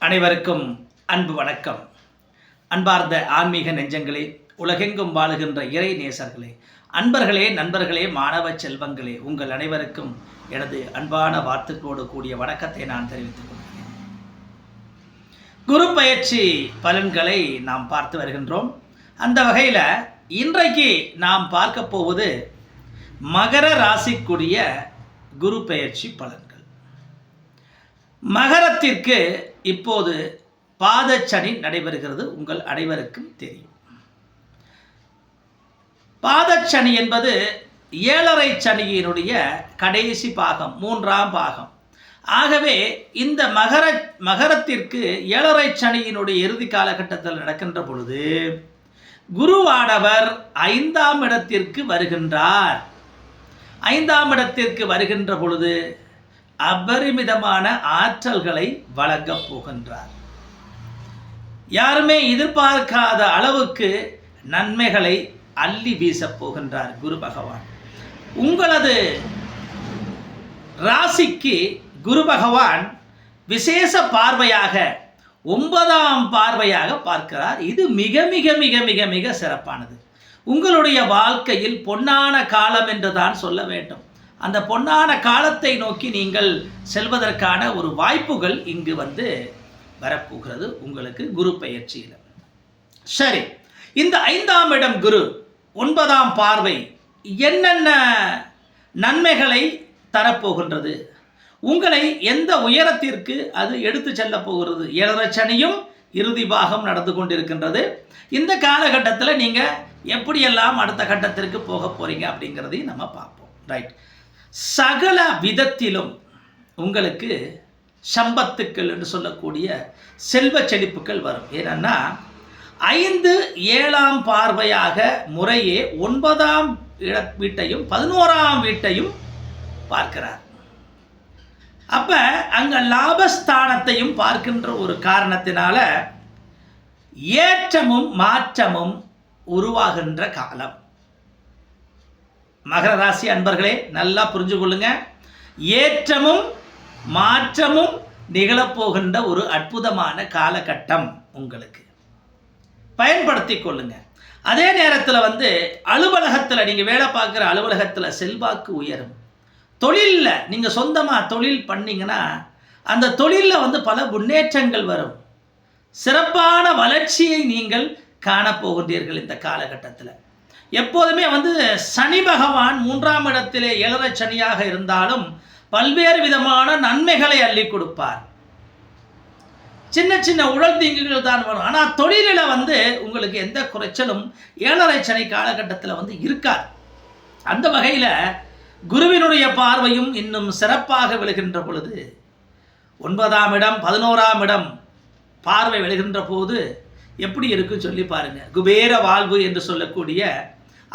அனைவருக்கும் அன்பு வணக்கம். அன்பார்ந்த ஆன்மீக நெஞ்சங்களே, உலகெங்கும் வாழுகின்ற இறை நேசர்களே, அன்பர்களே, நண்பர்களே, மாணவ செல்வங்களே, உங்கள் அனைவருக்கும் எனது அன்பான வாழ்த்துக்களோடு கூடிய வணக்கத்தை நான் தெரிவித்துக் கொள்கிறேன். குரு பயிற்சி பலன்களை நாம் பார்த்து வருகின்றோம். அந்த வகையில் இன்றைக்கு நாம் பார்க்க போவது மகர ராசிக்குரிய குரு பயிற்சி பலன்கள். மகரத்திற்கு இப்போது பாதச்சனி நடைபெறுகிறது. உங்கள் அனைவருக்கும் தெரியும். பாதச்சனி என்பது 7.5 சனியினுடைய கடைசி பாகம், 3ஆம் பாகம். ஆகவே இந்த மகரத்திற்கு 7.5 சனியினுடைய இறுதி காலகட்டத்தில் நடக்கின்ற பொழுது குருவானவர் 5ஆம் இடத்திற்கு வருகின்றார். 5ஆம் இடத்திற்கு வருகின்ற பொழுது அபரிமிதமான ஆற்றல்களை வழங்கப் போகின்றார். யாருமே எதிர்பார்க்காத அளவுக்கு நன்மைகளை அள்ளி வீசப் போகின்றார் குரு பகவான். உங்களது ராசிக்கு குரு பகவான் விசேஷ பார்வையாக 9ஆம் பார்வையாக பார்க்கிறார். இது மிக மிக மிக மிக மிக சிறப்பானது. உங்களுடைய வாழ்க்கையில் பொன்னான காலம் என்று தான் சொல்ல வேண்டும். அந்த பொன்னான காலத்தை நோக்கி நீங்கள் செல்வதற்கான ஒரு வாய்ப்புகள் இங்கு வரப்போகிறது உங்களுக்கு குரு பயிற்சியில். சரி, இந்த 5ஆம் இடம் குரு 9ஆம் பார்வை என்னென்ன நன்மைகளை தரப்போகின்றது, உங்களை எந்த உயரத்திற்கு அது எடுத்து செல்ல போகிறது? 7.5 சனியும் இறுதி பாகம் நடந்து கொண்டிருக்கின்றது. இந்த காலகட்டத்தில் நீங்கள் எப்படியெல்லாம் அடுத்த கட்டத்திற்கு போக போகிறீங்க அப்படிங்கிறதையும் நம்ம பார்ப்போம். ரைட், சகல விதத்திலும் உங்களுக்கு சம்பத்துக்கள் என்று சொல்லக்கூடிய செல்வ செழிப்புகள் வரும். ஏன்னா 5, 7ஆம் பார்வையாக முறையே 9ஆம் வீட்டையும் 11ஆம் வீட்டையும் பார்க்கிறார். அப்ப அங்க லாபஸ்தானத்தையும் பார்க்கின்ற ஒரு காரணத்தினால ஏற்றமும் மாற்றமும் உருவாகின்ற காலம். மகர ராசி அன்பர்களே, நல்லா புரிஞ்சு கொள்ளுங்க. ஏற்றமும் மாற்றமும் நிகழப்போகின்ற ஒரு அற்புதமான காலகட்டம் உங்களுக்கு பயன்படுத்தி கொள்ளுங்க. அதே நேரத்தில் அலுவலகத்தில் நீங்கள் வேலை பார்க்குற அலுவலகத்தில் செல்வாக்கு உயரும். தொழிலில் நீங்கள் சொந்தமாக தொழில் பண்ணிங்கன்னா அந்த தொழிலில் பல முன்னேற்றங்கள் வரும். சிறப்பான வளர்ச்சியை நீங்கள் காணப்போகின்றீர்கள். இந்த காலகட்டத்தில் எப்போதுமே சனி பகவான் 3ஆம் இடத்திலே 7.5 சனியாக இருந்தாலும் பல்வேறு விதமான நன்மைகளை அள்ளி கொடுப்பார். சின்ன சின்ன உடல் தீங்குகள் தான் வரும். ஆனால் தொழிலில் உங்களுக்கு எந்த குறைச்சலும் 7.5 சனி காலகட்டத்தில் இருக்காது. அந்த வகையில் குருவினுடைய பார்வையும் இன்னும் சிறப்பாக விழுகின்ற பொழுது 9ஆம் இடம் 11ஆம் இடம் பார்வை விழுகின்ற போது எப்படி இருக்குன்னு சொல்லி பாருங்க. குபேர வாழ்வு என்று சொல்லக்கூடிய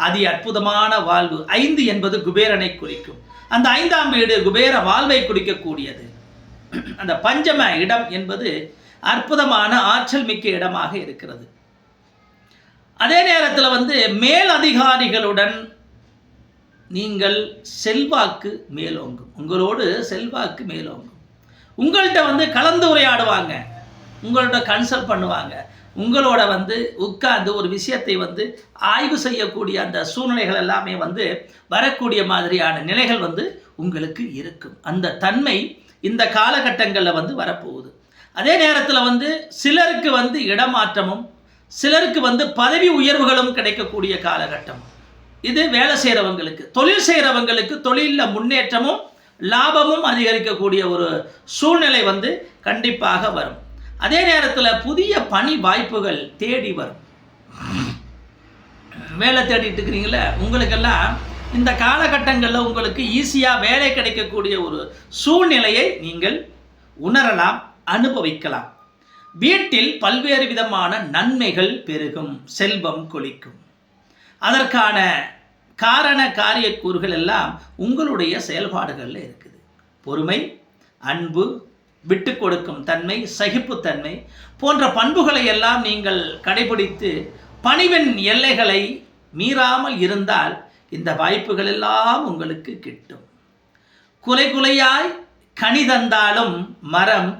அதி அற்புதமான வாழ்வு. 5 என்பது குபேரனை குறிக்கும். அந்த 5ஆம் வீடு குபேர வாழ்வை குறிக்கக்கூடியது. அந்த பஞ்சம இடம் என்பது அற்புதமான ஆற்றல் மிக்க இடமாக இருக்கிறது. அதே நேரத்தில் மேல் அதிகாரிகளுடன் நீங்கள் செல்வாக்கு மேலோங்கும். உங்களோடு செல்வாக்கு மேலோங்கும். உங்கள்கிட்ட கலந்து உரையாடுவாங்க, உங்கள்கிட்ட கன்சல்ட் பண்ணுவாங்க, உங்களோட உட்கார்ந்து ஒரு விஷயத்தை ஆய்வு செய்யக்கூடிய அந்த சூழ்நிலைகள் எல்லாமே வரக்கூடிய மாதிரியான நிலைகள் உங்களுக்கு இருக்கும். அந்த தன்மை இந்த காலகட்டங்களில் வரப்போகுது. அதே நேரத்தில் சிலருக்கு இடமாற்றமும் சிலருக்கு பதவி உயர்வுகளும் கிடைக்கக்கூடிய காலகட்டம் இது. வேலை செய்கிறவங்களுக்கு, தொழில் செய்கிறவங்களுக்கு தொழிலில் முன்னேற்றமும் லாபமும் அதிகரிக்கக்கூடிய ஒரு சூழ்நிலை கண்டிப்பாக வரும். அதே நேரத்தில் புதிய பணி வாய்ப்புகள் தேடி வரும். வேலை தேடிட்டு இருக்கிறீங்களே, உங்களுக்கெல்லாம் இந்த காலகட்டங்களில் உங்களுக்கு ஈஸியாக வேலை கிடைக்கக்கூடிய ஒரு சூழ்நிலையை நீங்கள் உணரலாம், அனுபவிக்கலாம். வீட்டில் பல்வேறு விதமான நன்மைகள் பெருகும், செல்வம் கொளிக்கும். அதற்கான காரண காரியக்கூறுகள் எல்லாம் உங்களுடைய செயல்பாடுகளில் இருக்குது. பொறுமை, அன்பு, விட்டு கொடுக்கும் தன்மை, சகிப்புத்தன்மை போன்ற பண்புகளை எல்லாம் நீங்கள் கடைபிடித்து பணிவின் எல்லைகளை மீறாமல் இருந்தால் இந்த வாய்ப்புகள் எல்லாம் உங்களுக்கு கிட்டும். குலை குலையாய் கனி தந்தாலும் மரம்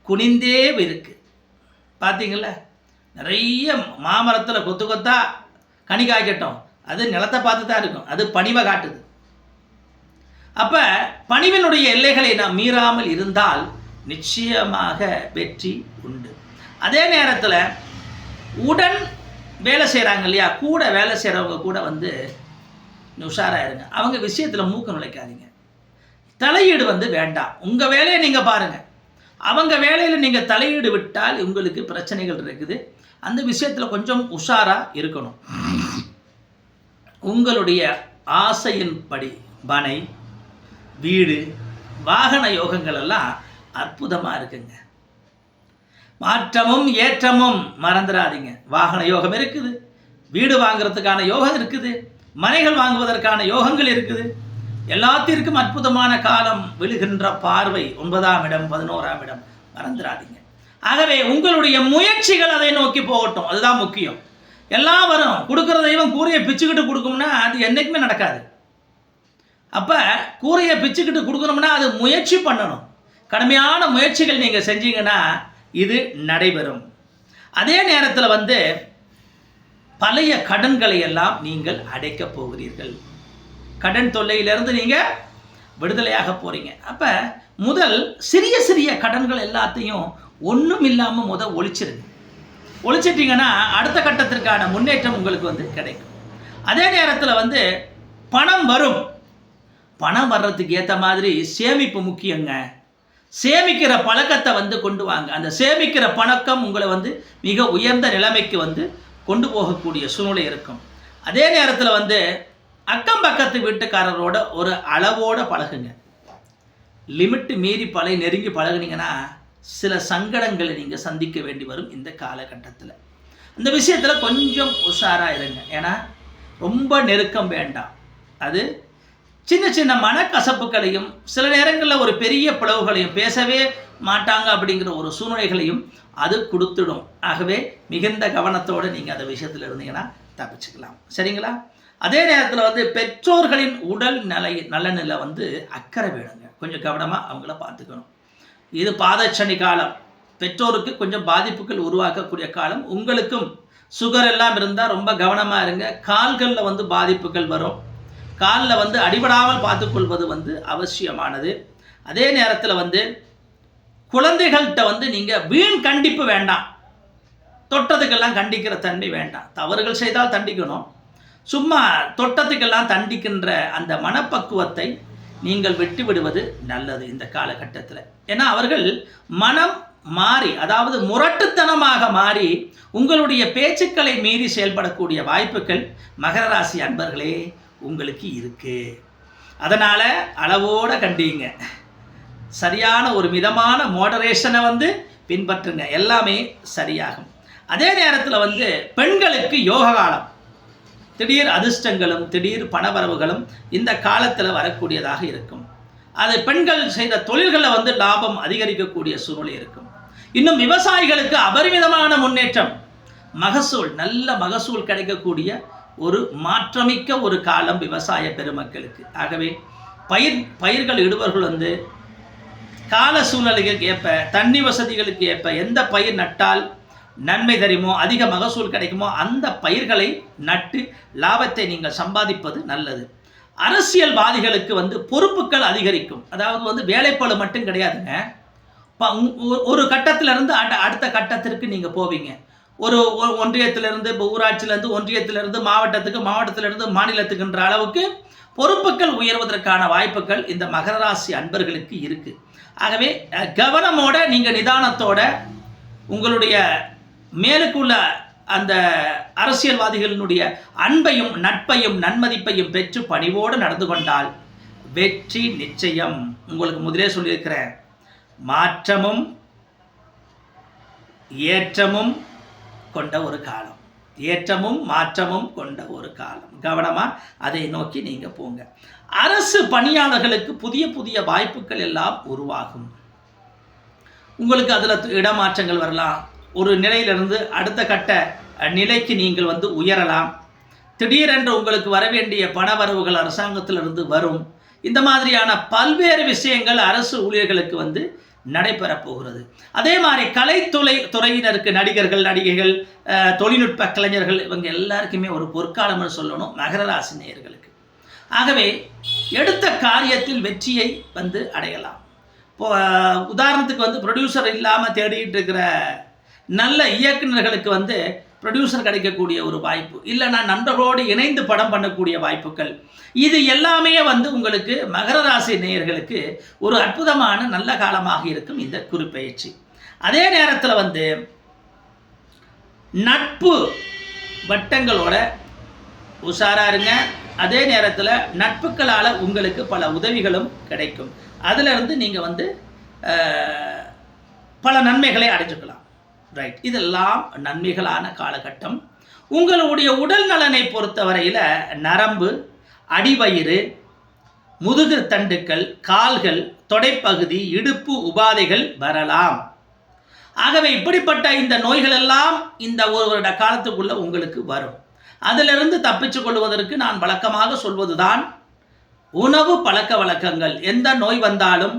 குனிந்தே இருக்கு. பார்த்தீங்கள, நிறைய மாமரத்தில் கொத்து கொத்தா கனி காய்க்கட்டும், அது நிலத்தை பார்த்து தான் இருக்கும், அது பணிவை காட்டுது. அப்போ பணிவினுடைய எல்லைகளை நாம் மீறாமல் இருந்தால் நிச்சயமாக வெற்றி உண்டு. அதே நேரத்தில் உடன் வேலை செய்கிறாங்க இல்லையா, கூட வேலை செய்கிறவங்க கூட வந்து உஷாராக இருங்க. அவங்க விஷயத்தில் மூக்க நுழைக்காதீங்க. தலையீடு வந்து வேண்டாம். உங்கள் வேலையை நீங்கள் பாருங்கள். அவங்க வேலையில் நீங்கள் தலையீடு விட்டால் உங்களுக்கு பிரச்சனைகள் இருக்குது. அந்த விஷயத்தில் கொஞ்சம் உஷாராக இருக்கணும். உங்களுடைய ஆசையின்படி மனை, வீடு, வாகன யோகங்கள் எல்லாம் அற்புதமாக இருக்குங்க. மாற்றமும் ஏற்றமும் மறந்துடாதீங்க. வாகன யோகம் இருக்குது, வீடு வாங்குறதுக்கான யோகம் இருக்குது, மனைகள் வாங்குவதற்கான யோகங்கள் இருக்குது. எல்லாத்திற்கும் அற்புதமான காலம் விழுகின்ற பார்வை 9ஆம் இடம் 11ஆம் இடம், மறந்துடாதீங்க. ஆகவே உங்களுடைய முயற்சிகள் அதை நோக்கி போகட்டும், அதுதான் முக்கியம். எல்லாம் வரும். கொடுக்குற தெய்வம் கூரையை பிச்சுக்கிட்டு கொடுக்கும்னா அது என்றைக்குமே நடக்காது. அப்போ கூரையை பிச்சுக்கிட்டு கொடுக்கணும்னா அது முயற்சி பண்ணணும். கடுமையான முயற்சிகள் நீங்கள் செஞ்சீங்கன்னா இது நடைபெறும். அதே நேரத்தில் வந்து பழைய கடன்களை எல்லாம் நீங்கள் அடைக்கப் போகிறீர்கள். கடன் தொல்லையிலிருந்து நீங்கள் விடுதலையாக போகிறீங்க. அப்போ முதல் சிறிய சிறிய கடன்கள் எல்லாத்தையும் ஒன்றும் இல்லாமல் ஒழிச்சிட்டிங்கன்னா அடுத்த கட்டத்திற்கான முன்னேற்றம் உங்களுக்கு வந்து கிடைக்கும். அதே நேரத்தில் வந்து பணம் வரும். பணம் வர்றதுக்கு ஏற்ற மாதிரி சேமிப்பு முக்கியங்க. சேமிக்கிற பழக்கத்தை வந்து கொண்டு வாங்க. அந்த சேமிக்கிற பழக்கம் உங்களை வந்து மிக உயர்ந்த நிலைமைக்கு வந்து கொண்டு போகக்கூடிய சூழ்நிலை இருக்கும். அதே நேரத்தில் வந்து அக்கம் பக்கத்து வீட்டுக்காரரோட ஒரு அளவோடு பழகுங்க. லிமிட்டு மீறி நெருங்கி பழகுனீங்கன்னா சில சங்கடங்களை நீங்கள் சந்திக்க வேண்டி வரும். இந்த காலகட்டத்தில் இந்த விஷயத்தில் கொஞ்சம் உஷாராக இருங்க. ஏன்னா ரொம்ப நெருக்கம் வேண்டாம். அது சின்ன சின்ன மனக்கசப்புகளையும் சில நேரங்களில் ஒரு பெரிய பிளவுகளையும், பேசவே மாட்டாங்க அப்படிங்கிற ஒரு சூழ்நிலைகளையும் அது கொடுத்துடும். ஆகவே மிகுந்த கவனத்தோடு நீங்கள் அந்த விஷயத்தில் இருந்தீங்கன்னா தப்பிச்சுக்கலாம். சரிங்களா? அதே நேரத்தில் வந்து பெற்றோர்களின் உடல் நலனில் வந்து அக்கறை வேணுங்க. கொஞ்சம் கவனமாக அவங்கள பார்த்துக்கணும். இது பாதச்சனி காலம். பெற்றோருக்கு கொஞ்சம் பாதிப்புகள் உருவாக்கக்கூடிய காலம். உங்களுக்கும் சுகர் எல்லாம் இருந்தால் ரொம்ப கவனமாக இருங்க. கால்களில் வந்து பாதிப்புகள் வரும். காலில் வந்து அடிபடாமல் பார்த்துக்கொள்வது வந்து அவசியமானது. அதே நேரத்தில் வந்து குழந்தைகள்கிட்ட வந்து நீங்கள் வீண் கண்டிப்பு வேண்டாம். தொட்டத்துக்கெல்லாம் கண்டிக்கிற தன்மை வேண்டாம். தவறுகள் செய்தால் தண்டிக்கணும். சும்மா தொட்டத்துக்கெல்லாம் தண்டிக்கின்ற அந்த மனப்பக்குவத்தை நீங்கள் விட்டு விடுவது நல்லது இந்த காலகட்டத்தில். ஏன்னா அவர்கள் மனம் மாறி, அதாவது முரட்டுத்தனமாக மாறி உங்களுடைய பேச்சுக்களை மீறி செயல்படக்கூடிய வாய்ப்புகள் மகர ராசி அன்பர்களே உங்களுக்கு இருக்கு. அதனால் அளவோடு கண்டிங்க. சரியான ஒரு மிதமான மோடரேஷனை வந்து பின்பற்றுங்க. எல்லாமே சரியாகும். அதே நேரத்தில் வந்து பெண்களுக்கு யோக காலம். திடீர் அதிர்ஷ்டங்களும் திடீர் பணவரவுகளும் இந்த காலத்தில் வரக்கூடியதாக இருக்கும். அது பெண்கள் செய்த தொழில்களில் வந்து லாபம் அதிகரிக்கக்கூடிய சூழ்நிலை இருக்கும். இன்னும் விவசாயிகளுக்கு அபரிமிதமான முன்னேற்றம், மகசூல், நல்ல மகசூல் கிடைக்கக்கூடிய ஒரு மாற்றமிக்க ஒரு காலம் விவசாய பெருமக்களுக்கு. ஆகவே பயிர்கள் இடுபவர்கள் வந்து கால சூழ்நிலைகளுக்கு ஏற்ப, தண்ணி வசதிகளுக்கு ஏற்ப எந்த பயிர் நட்டால் நன்மை தருமோ, அதிக மகசூல் கிடைக்குமோ அந்த பயிர்களை நட்டு லாபத்தை நீங்கள் சம்பாதிப்பது நல்லது. அரசியல்வாதிகளுக்கு வந்து பொறுப்புகள் அதிகரிக்கும். அதாவது வந்து வேலைப்பளு மட்டும் கிடையாதுங்க. ஒரு கட்டத்திலிருந்து அடுத்த கட்டத்திற்கு நீங்கள் போவீங்க. ஒரு ஒன்றியத்திலிருந்து, இப்போ ஊராட்சியிலேருந்து ஒன்றியத்திலிருந்து மாவட்டத்துக்கு, மாவட்டத்திலிருந்து மாநிலத்துக்குன்ற அளவுக்கு பொறுப்புகள் உயர்வதற்கான வாய்ப்புகள் இந்த மகர ராசி அன்பர்களுக்கு இருக்குது. ஆகவே கவனமோட நீங்கள் நிதானத்தோட உங்களுடைய மேலுக்குள்ள அந்த அரசியல்வாதிகளினுடைய அன்பையும் நட்பையும் நன்மதிப்பையும் பெற்று பணிவோடு நடந்து கொண்டால் வெற்றி நிச்சயம். உங்களுக்கு முதலே சொல்லியிருக்கிறேன், மாற்றமும் ஏற்றமும் கொண்ட ஒரு காலம், ஏற்றமும் மாற்றமும் கொண்ட ஒரு காலம். கவனமாக அதை நோக்கி நீங்கள் போங்க. அரசு பணியாளர்களுக்கு புதிய புதிய வாய்ப்புகள் எல்லாம் உருவாகும். உங்களுக்கு அதில் இடமாற்றங்கள் வரலாம். ஒரு நிலையிலிருந்து அடுத்த கட்ட நிலைக்கு நீங்கள் வந்து உயரலாம். திடீரென்று உங்களுக்கு வரவேண்டிய பணவரவுகள் அரசாங்கத்திலிருந்து வரும். இந்த மாதிரியான பல்வேறு விஷயங்கள் அரசு ஊழியர்களுக்கு வந்து நடைபெறப் போகிறது. அதே மாதிரி துறையினருக்கு நடிகர்கள், நடிகைகள், தொழில்நுட்ப கலைஞர்கள் இவங்க எல்லாருக்குமே ஒரு பொற்காலம்னு சொல்லணும் மகர ராசி நேயர்களுக்கு. ஆகவே எடுத்த காரியத்தில் வெற்றியை அடையலாம். இப்போ உதாரணத்துக்கு ப்ரொடியூசர் இல்லாமல் தேடிட்டு இருக்கிற நல்ல இயக்குநர்களுக்கு ப்ரொடியூசர் கிடைக்கக்கூடிய ஒரு வாய்ப்பு, இல்லைனா நண்பர்களோடு இணைந்து படம் பண்ணக்கூடிய வாய்ப்புகள், இது எல்லாமே உங்களுக்கு மகர ராசி நேயர்களுக்கு ஒரு அற்புதமான நல்ல காலமாக இருக்கும் இந்த குருப்பெயர்ச்சி. அதே நேரத்தில் நட்பு வட்டங்களோட உஷாராக இருங்க. அதே நேரத்தில் நட்புகளால் உங்களுக்கு பல உதவிகளும் கிடைக்கும். அதிலிருந்து நீங்கள் பல நன்மைகளை அடைஞ்சுக்கலாம். ரைட், இதெல்லாம் நன்மைகளான காலகட்டம். உங்களுடைய உடல் நலனை பொறுத்தவரையில் நரம்பு, அடிவயிறு, முதுகு தண்டுக்கள், கால்கள், தொடைப்பகுதி, இடுப்பு உபாதைகள் வரலாம். ஆகவே இப்படிப்பட்ட இந்த நோய்கள் எல்லாம் இந்த ஒரு வருட காலத்துக்குள்ள உங்களுக்கு வரும். அதிலிருந்து தப்பிச்சு கொள்வதற்கு நான் வழக்கமாக சொல்வதுதான் உணவு பழக்க வழக்கங்கள். எந்த நோய் வந்தாலும்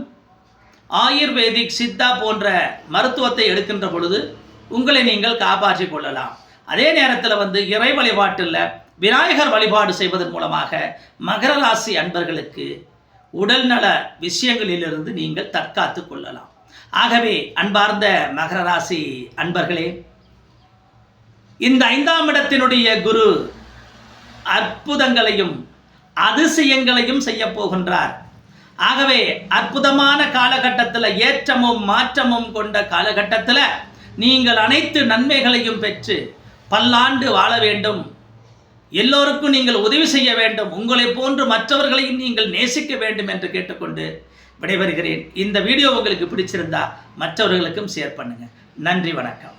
ஆயுர்வேதிக், சித்தா போன்ற மருத்துவத்தை எடுக்கின்ற பொழுது உங்களை நீங்கள் காப்பாற்றிக் கொள்ளலாம். அதே நேரத்தில் இறை வழிபாட்டில் விநாயகர் வழிபாடு செய்வதன் மூலமாக மகர ராசி அன்பர்களுக்கு உடல்நல விஷயங்களிலிருந்து நீங்கள் தற்காத்து கொள்ளலாம். ஆகவே அன்பார்ந்த மகர ராசி அன்பர்களே, இந்த 5ஆம் இடத்தினுடைய குரு அற்புதங்களையும் அதிசயங்களையும் செய்ய போகின்றார். ஆகவே அற்புதமான காலகட்டத்தில், ஏற்றமும் மாற்றமும் கொண்ட காலகட்டத்தில் நீங்கள் அனைத்து நன்மைகளையும் பெற்று பல்லாண்டு வாழ வேண்டும். எல்லோருக்கும் நீங்கள் உதவி செய்ய வேண்டும். உங்களை போன்று மற்றவர்களையும் நீங்கள் நேசிக்க வேண்டும் என்று கேட்டுக்கொண்டு விடைபெறுகிறேன். இந்த வீடியோ உங்களுக்கு பிடிச்சிருந்தா மற்றவர்களுக்கும் ஷேர் பண்ணுங்க. நன்றி, வணக்கம்.